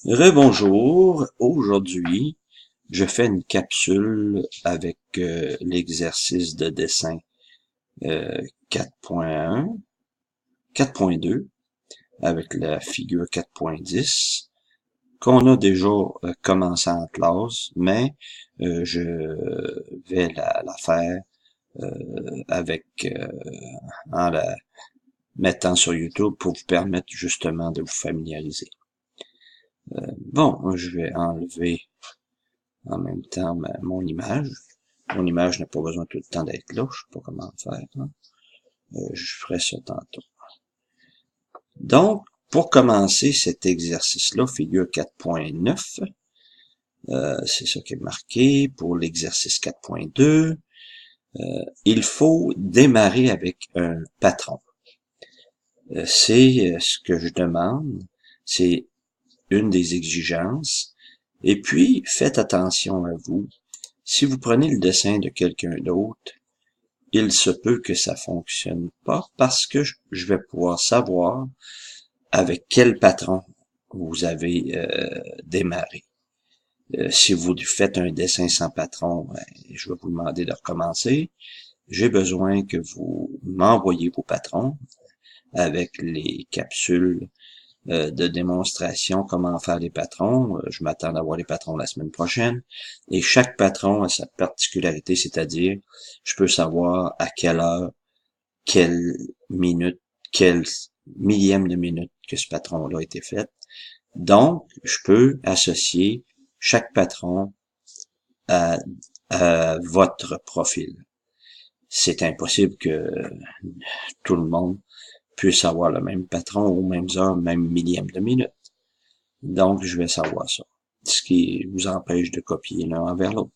Rebonjour, aujourd'hui, je fais une capsule avec l'exercice de dessin 4.1, 4.2, avec la figure 4.10, qu'on a déjà commencé en classe, mais je vais la faire avec en la mettant sur YouTube pour vous permettre justement de vous familiariser. Bon, je vais enlever en même temps mon image. Mon image n'a pas besoin tout le temps d'être là, je sais pas comment faire. Hein. Je ferai ça tantôt. Donc, pour commencer cet exercice-là, figure 4.9, c'est ça qui est marqué. Pour l'exercice 4.2, il faut démarrer avec un patron. C'est ce que je demande, c'est une des exigences. Et puis, faites attention à vous. Si vous prenez le dessin de quelqu'un d'autre, il se peut que ça fonctionne pas parce que je vais pouvoir savoir avec quel patron vous avez démarré. Si vous faites un dessin sans patron, ben, je vais vous demander de recommencer. J'ai besoin que vous m'envoyiez vos patrons avec les capsules de démonstration, comment faire les patrons. Je m'attends d'avoir les patrons la semaine prochaine. Et chaque patron a sa particularité, c'est-à-dire, je peux savoir à quelle heure, quelle minute, quel millième de minute que ce patron-là a été fait. Donc, je peux associer chaque patron à, votre profil. C'est impossible que tout le monde puisse avoir le même patron aux mêmes heures, même millième de minute. Donc, je vais savoir ça. Ce qui vous empêche de copier l'un envers l'autre.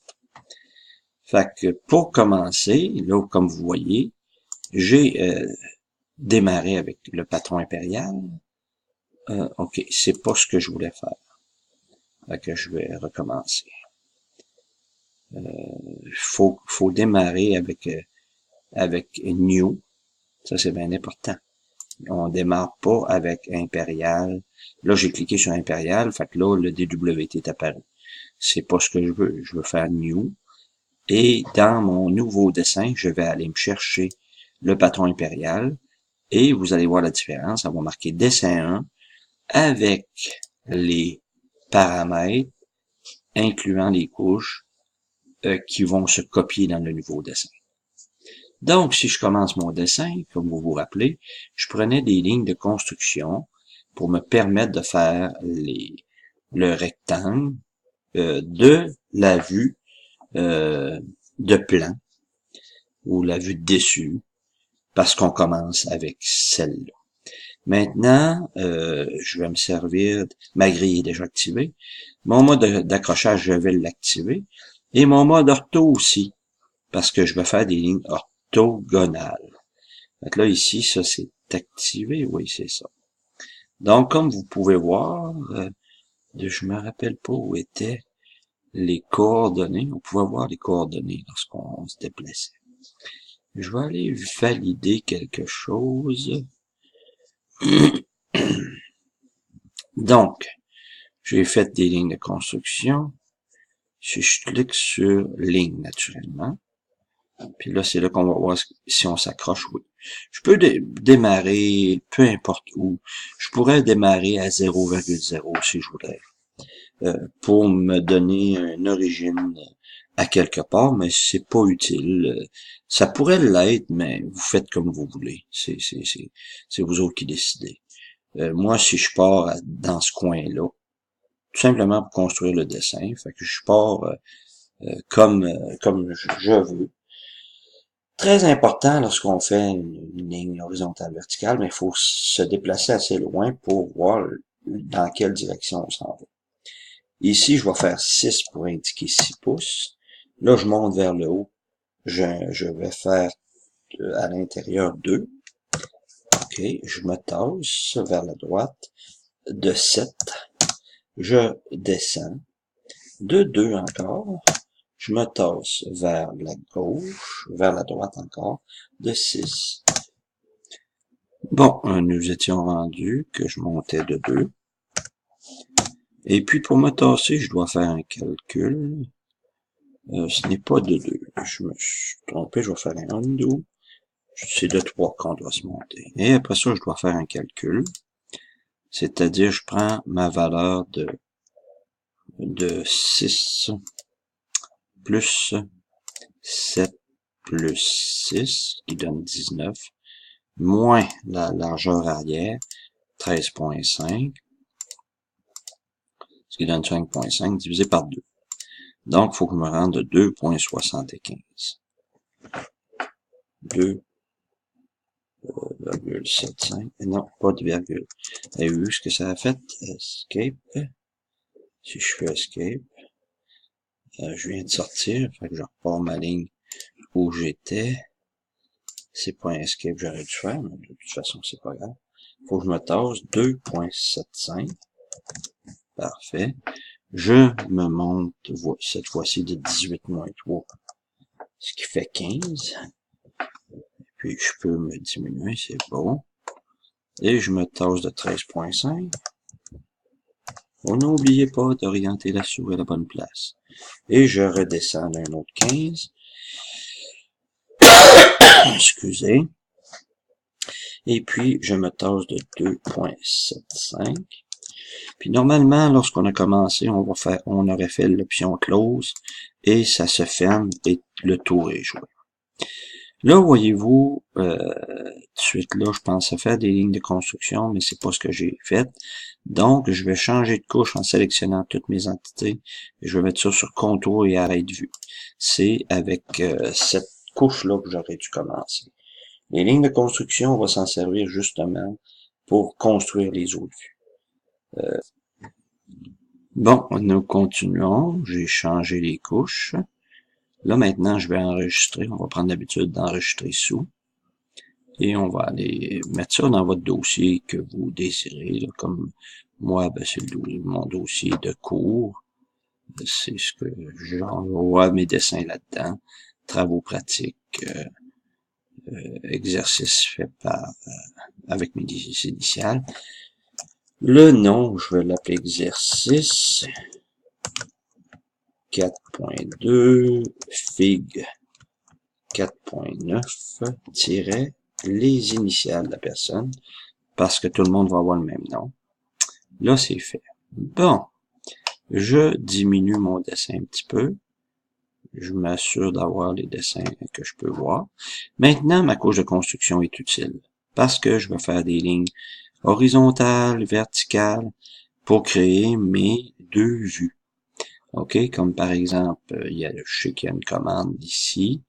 Fait que pour commencer, là, comme vous voyez, j'ai démarré avec le patron impérial. OK, c'est pas ce que je voulais faire. Fait que je vais recommencer. Faut démarrer avec new. Ça, c'est bien important. On démarre pas avec impérial. Là, j'ai cliqué sur impérial, fait que là, le DWT est apparu. C'est pas ce que je veux. Je veux faire new. Et dans mon nouveau dessin, je vais aller me chercher le patron impérial. Et vous allez voir la différence. Ça va marquer dessin 1 avec les paramètres, incluant les couches, qui vont se copier dans le nouveau dessin. Donc, si je commence mon dessin, comme vous vous rappelez, je prenais des lignes de construction pour me permettre de faire le rectangle de la vue de plan ou la vue de dessus, parce qu'on commence avec celle-là. Maintenant, je vais me servir, ma grille est déjà activée, mon mode d'accrochage, je vais l'activer, et mon mode ortho aussi, parce que je vais faire des lignes orthogonales. Donc là, ici, ça c'est activé, oui, c'est ça. Donc, comme vous pouvez voir, je me rappelle pas où étaient les coordonnées. On pouvait voir les coordonnées lorsqu'on se déplaçait. Je vais aller valider quelque chose. Donc, j'ai fait des lignes de construction. Si je clique sur ligne, naturellement, puis là, c'est là qu'on va voir si on s'accroche, oui. Je peux démarrer peu importe où. Je pourrais démarrer à 0,0 si je voudrais. Pour me donner une origine à quelque part, mais c'est pas utile. Ça pourrait l'être, mais vous faites comme vous voulez. C'est vous autres qui décidez. Moi, si je pars dans ce coin-là, tout simplement pour construire le dessin, fait que je pars comme je veux. Très important lorsqu'on fait une ligne horizontale verticale, mais il faut se déplacer assez loin pour voir dans quelle direction on s'en va. Ici, je vais faire 6 pour indiquer 6 pouces. Là, je monte vers le haut. Je vais faire à l'intérieur 2. OK, je me tasse vers la droite de 7. Je descends de 2 encore. Je me tasse vers la gauche, vers la droite encore, de 6. Bon, nous étions rendus que je montais de 2. Et puis, pour me tasser, je dois faire un calcul. Ce n'est pas de 2. Je me suis trompé, je vais faire un undo. C'est de 3 qu'on doit se monter. Et après ça, je dois faire un calcul. C'est-à-dire, je prends ma valeur de 6 plus 7 plus 6, qui donne 19, moins la largeur arrière, 13,5, ce qui donne 5,5, divisé par 2. Donc, il faut que je me rende de 2,75. 2,75. Non, pas de virgule. Vous avez vu ce que ça a fait? Escape. Si je fais escape, je viens de sortir, fait que je repars ma ligne où j'étais. C'est pas un escape que j'aurais dû faire, mais de toute façon, c'est pas grave. Faut que je me tasse 2,75. Parfait. Je me monte cette fois-ci de 18 moins 3, ce qui fait 15. Puis je peux me diminuer, c'est bon. Et je me tasse de 13,5. On n'oubliez pas d'orienter la souris à la bonne place. Et je redescends d'un autre 15. Excusez. Et puis, je me tasse de 2,75. Puis normalement, lorsqu'on a commencé, on aurait fait l'option close et ça se ferme et le tour est joué. Là, voyez-vous, tout de suite là, je pensais faire des lignes de construction, mais c'est pas ce que j'ai fait. Donc, je vais changer de couche en sélectionnant toutes mes entités. Et je vais mettre ça sur contour et arrêt de vue. C'est avec cette couche-là que j'aurais dû commencer. Les lignes de construction, on va s'en servir justement pour construire les autres vues. Bon, nous continuons. J'ai changé les couches. Là, maintenant, je vais enregistrer. On va prendre l'habitude d'enregistrer sous. Et on va aller mettre ça dans votre dossier que vous désirez. Là, comme moi, ben, c'est mon dossier de cours. C'est ce que j'envoie mes dessins là-dedans. Travaux pratiques, exercices faits avec mes initiales. Le nom, je vais l'appeler exercice 4.2 FIG 4.9 les initiales de la personne, parce que tout le monde va avoir le même nom. Là, c'est fait. Bon, je diminue mon dessin un petit peu. Je m'assure d'avoir les dessins que je peux voir. Maintenant, ma couche de construction est utile, parce que je vais faire des lignes horizontales, verticales, pour créer mes deux vues. OK, comme par exemple, je sais qu'il y a une commande ici,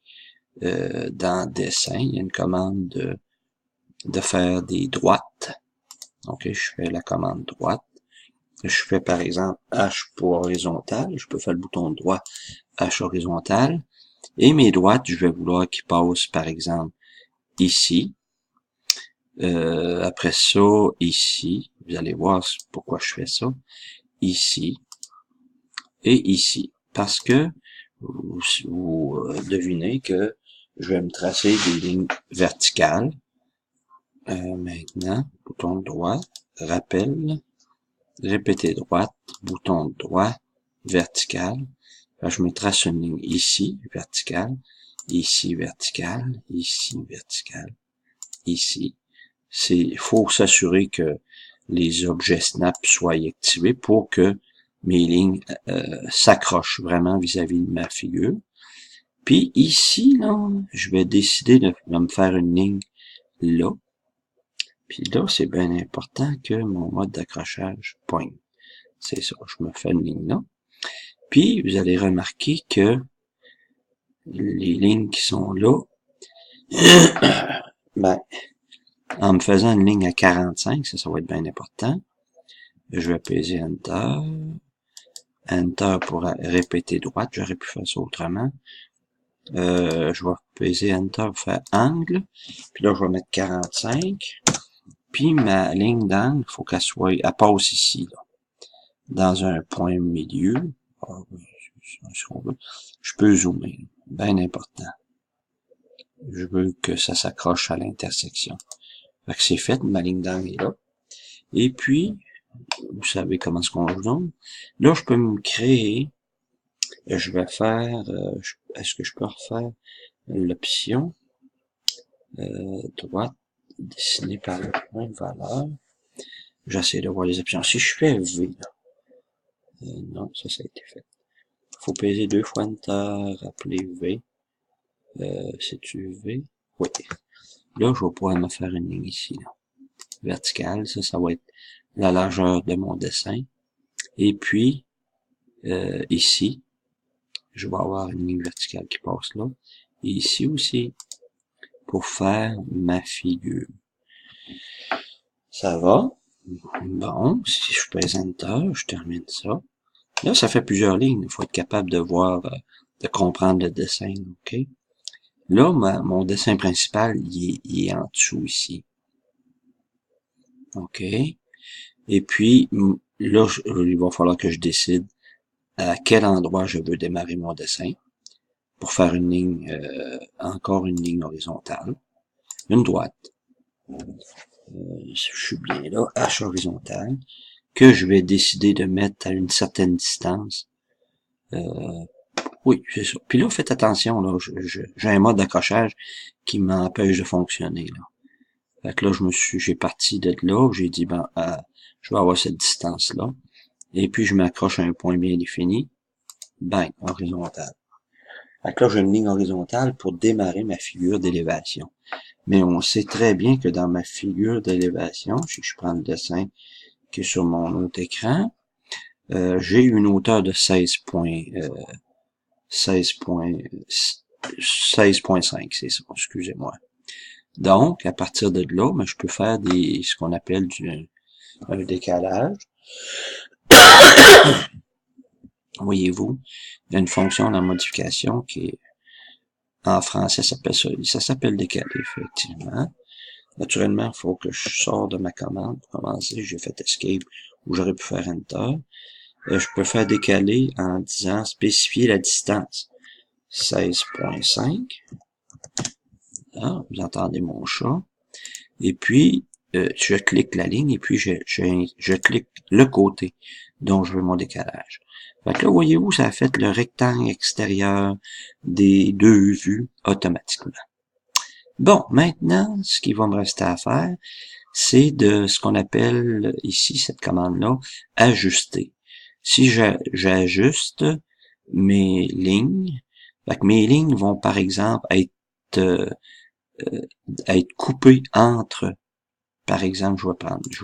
dans dessin, il y a une commande de faire des droites. OK, je fais la commande droite. Je fais par exemple H pour horizontal. Je peux faire le bouton droit H horizontal. Et mes droites, je vais vouloir qu'ils passent par exemple ici. Après ça, ici. Vous allez voir pourquoi je fais ça. Ici. Et ici. Parce que vous devinez que je vais me tracer des lignes verticales. Maintenant, bouton droit, rappel, répéter droite, bouton droit, vertical. Là, je me trace une ligne ici, verticale, ici, verticale, ici, verticale, ici. Il faut s'assurer que les objets snap soient activés pour que mes lignes s'accrochent vraiment vis-à-vis de ma figure. Puis ici, là, je vais décider de me faire une ligne là. Puis là, c'est bien important que mon mode d'accrochage pointe. C'est ça, je me fais une ligne là. Puis, vous allez remarquer que les lignes qui sont là, ben, en me faisant une ligne à 45, ça va être bien important. Je vais peser Enter. Enter pour répéter droite. J'aurais pu faire ça autrement. Je vais peser Enter pour faire angle. Puis là, je vais mettre 45. Puis ma ligne d'angle, il faut qu'elle passe ici, là, dans un point milieu. Je peux zoomer, bien important. Je veux que ça s'accroche à l'intersection. Fait que c'est fait, ma ligne d'angle est là. Et puis, vous savez comment est-ce qu'on joue donc. Là, je peux me créer, je vais faire, est-ce que je peux refaire l'option droite dessinée par le point de valeur. J'essaie de voir les options. Si je fais V, là, non, ça a été fait. Faut peser 2 fois Enter, appeler V. C'est-tu V? Oui. Là, je vais pouvoir me faire une ligne ici, là. Verticale. Ça va être la largeur de mon dessin. Et puis, ici, je vais avoir une ligne verticale qui passe là. Et ici aussi, pour faire ma figure. Ça va? Bon, si je pèse Enter, je termine ça. Là, ça fait plusieurs lignes. Il faut être capable de voir, de comprendre le dessin, ok? Là, mon dessin principal, il est en dessous ici. OK? Et puis, là, il va falloir que je décide à quel endroit je veux démarrer mon dessin pour faire une ligne, encore une ligne horizontale, une droite. Je suis bien là, H horizontale, que je vais décider de mettre à une certaine distance. Oui, c'est ça. Puis là, faites attention, là, j'ai un mode d'accrochage qui m'empêche de fonctionner, là. Fait que là, j'ai parti de là, j'ai dit, ben, je vais avoir cette distance-là. Et puis, je m'accroche à un point bien défini. Bang, horizontal. Fait que là, j'ai une ligne horizontale pour démarrer ma figure d'élévation. Mais on sait très bien que dans ma figure d'élévation, si je prends le dessin qui est sur mon autre écran, j'ai une hauteur de 16.5, c'est ça, excusez-moi. Donc, à partir de là, je peux faire ce qu'on appelle un décalage. Voyez-vous, il y a une fonction dans la modification qui est, en français, ça s'appelle décaler, effectivement. Naturellement, il faut que je sorte de ma commande pour commencer. J'ai fait Escape ou j'aurais pu faire Enter. Je peux faire décaler en disant spécifier la distance. 16.5. Ah, vous entendez mon chat. Et puis, je clique la ligne et puis je clique le côté dont je veux mon décalage. Fait que là, voyez-vous, ça a fait le rectangle extérieur des deux vues automatiquement. Bon, maintenant, ce qui va me rester à faire, c'est de ce qu'on appelle ici, cette commande-là, ajuster. Si j'ajuste mes lignes, fait que mes lignes vont par exemple être coupées entre, par exemple, je vais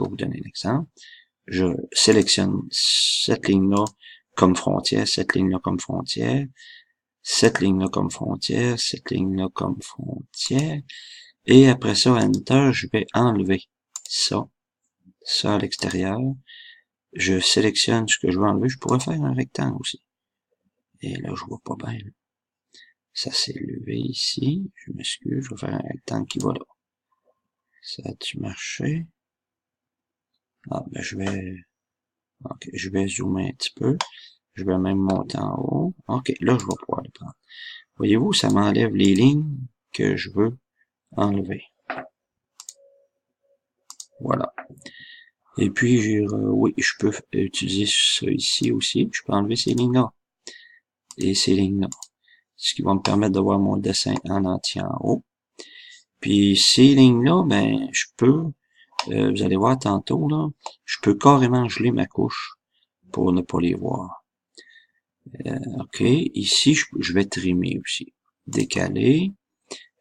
vous donner un exemple. Je sélectionne cette ligne-là comme frontière, cette ligne-là comme frontière, cette ligne-là comme frontière, cette ligne-là comme frontière, et après ça, Enter, je vais enlever ça à l'extérieur. Je sélectionne ce que je veux enlever. Je pourrais faire un rectangle aussi. Et là, je vois pas bien. Ça s'est levé ici. Je m'excuse, je vais faire un rectangle qui va là. Ça a-tu marché? Ah, ben je vais zoomer un petit peu. Je vais même monter en haut. Ok, là, je vais pouvoir le prendre. Voyez-vous, ça m'enlève les lignes que je veux enlever. Voilà. Et puis, oui, je peux utiliser ça ici aussi. Je peux enlever ces lignes-là. Et ces lignes-là. Ce qui va me permettre de voir mon dessin en entier en haut. Puis ces lignes-là, ben, je peux, vous allez voir tantôt, là, je peux carrément geler ma couche pour ne pas les voir. OK, ici, je vais trimer aussi. Décaler.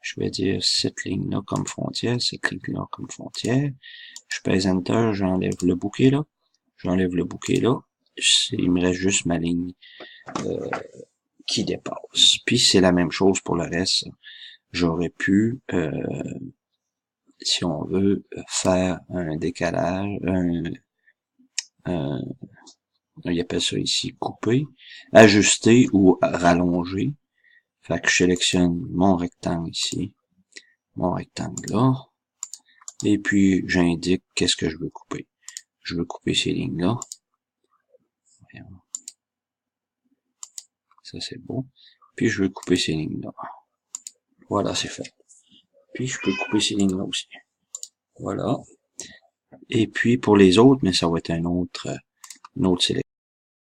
Je vais dire cette ligne-là comme frontière, cette ligne-là comme frontière. Je pèse Enter, j'enlève le bouquet là. J'enlève le bouquet là. Il me reste juste ma ligne qui dépasse. Puis c'est la même chose pour le reste. J'aurais pu, si on veut, faire un décalage, il appelle ça ici couper, ajuster ou rallonger. Fait que je sélectionne mon rectangle ici, mon rectangle là, et puis j'indique qu'est-ce que je veux couper. Je veux couper ces lignes-là. Ça c'est beau. Puis je veux couper ces lignes-là. Voilà, c'est fait. Puis je peux couper ces lignes-là aussi. Voilà. Et puis pour les autres, mais ça va être une autre sélection.